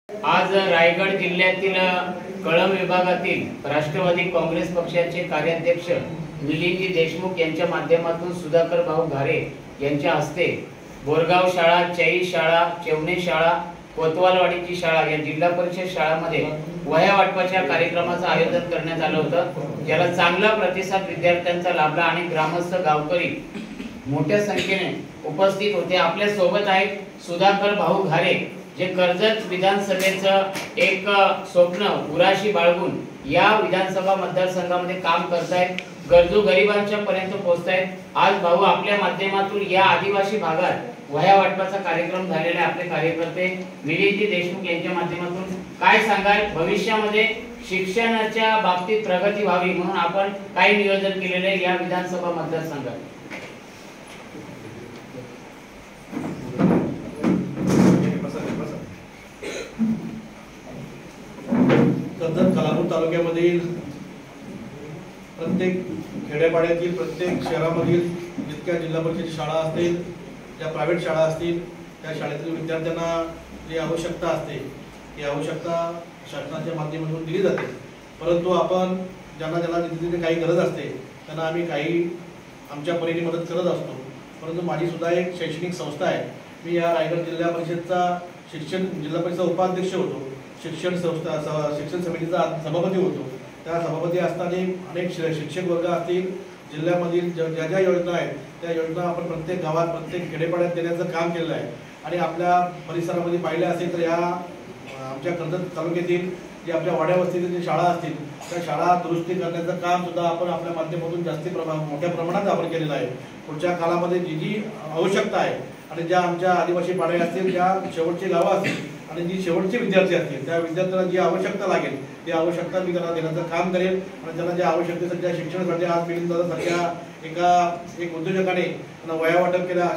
आज रायगड जिल्ह्यातील कळंब विभागातील राष्ट्रवादी काँग्रेस पक्षाचे कार्याध्यक्ष मिलिंद देशमुख यांच्या माध्यमातून सुधाकर भाऊ घारे यांच्या हस्ते बोरगाव शाळा, चई शाळा, चेवणे शाळा, कोतवालवाडीची शाळा या जिल्हा परिषद शाळांमध्ये वह्या वाटपाच्या कार्यक्रमाचं आयोजन करण्यात आलं होतं। याला चांगला प्रतिसाद विद्यार्थ्यांचा लाभला आणि ग्रामस्थ गावकरी मोठ्या संख्येने उपस्थित होते। आपल्या सोबत आहेत सुधाकर भाऊ घारे, जे कर्जत विधानसभेचं एक स्वप्न उराशी बाळगून या विधानसभा मतदारसंघामध्ये काम करतायत, गरजू गरिबांच्या पर्यंत पोहोचतायत। आज भाऊ आपल्या माध्यमातून या आदिवासी भागात वह्या वाटपाचा कार्यक्रम झालेला आहे। आपले कार्यकर्ते मिलिंद देशमुख यांच्या माध्यमातून काय सांगाल, भविष्यामध्ये शिक्षणाच्या बाबतीत प्रगती व्हावी म्हणून आपण काय नियोजन केलेले आहे या विधानसभा मतदारसंघात? कर्जत कलापूर तालुक्यामधील प्रत्येक खेड्यापाड्यातील प्रत्येक शहरामधील जितक्या जिल्हा परिषद शाळा असतील, ज्या प्रायव्हेट शाळा असतील, त्या शाळेतील विद्यार्थ्यांना जी आवश्यकता असते ती आवश्यकता शासनाच्या माध्यमातून दिली जाते। परंतु आपण ज्यांना जिथे काही गरज असते त्यांना आम्ही काही आमच्या परीने मदत करत असतो। परंतु माझी सुद्धा एक शैक्षणिक संस्था आहे। मी या रायगड जिल्हा परिषदचा जिल्हा परिषद उपाध्यक्ष होतो, शिक्षण समितीचा सभापती होतो। त्या सभापती असताना अनेक शिक्षक वर्ग असतील, जिल्ह्यामधील ज्या ज्या योजना आहेत त्या योजना आपण प्रत्येक गावात प्रत्येक खेडेपाड्यात देण्याचं काम केलं आहे। आणि आपल्या परिसरामध्ये पाहिलं असेल तर या आमच्या कर्जत तालुक्यातील जे आपल्या वाड्या वस्तीतील जे शाळा असतील त्या शाळा दुरुस्ती करण्याचं काम सुद्धा आपण आपल्या माध्यमातून मोठ्या प्रमाणात आपण केलेलं आहे। पुढच्या काळामध्ये जी आवश्यकता आहे आणि ज्या आमच्या आदिवासी पाड्या असतील, ज्या शेवटची गावं असतील आणि जी शेवटचे विद्यार्थी असतील त्या विद्यार्थ्यांना जी आवश्यकता लागेल ती आवश्यकता मी त्यांना देण्याचं काम करेल। आणि त्यांना ज्या आवश्यकतेसाठी शिक्षणासाठी आज मिलिंद दादा सारख्या एक उद्योजकाने वह्या वाटप केल्या।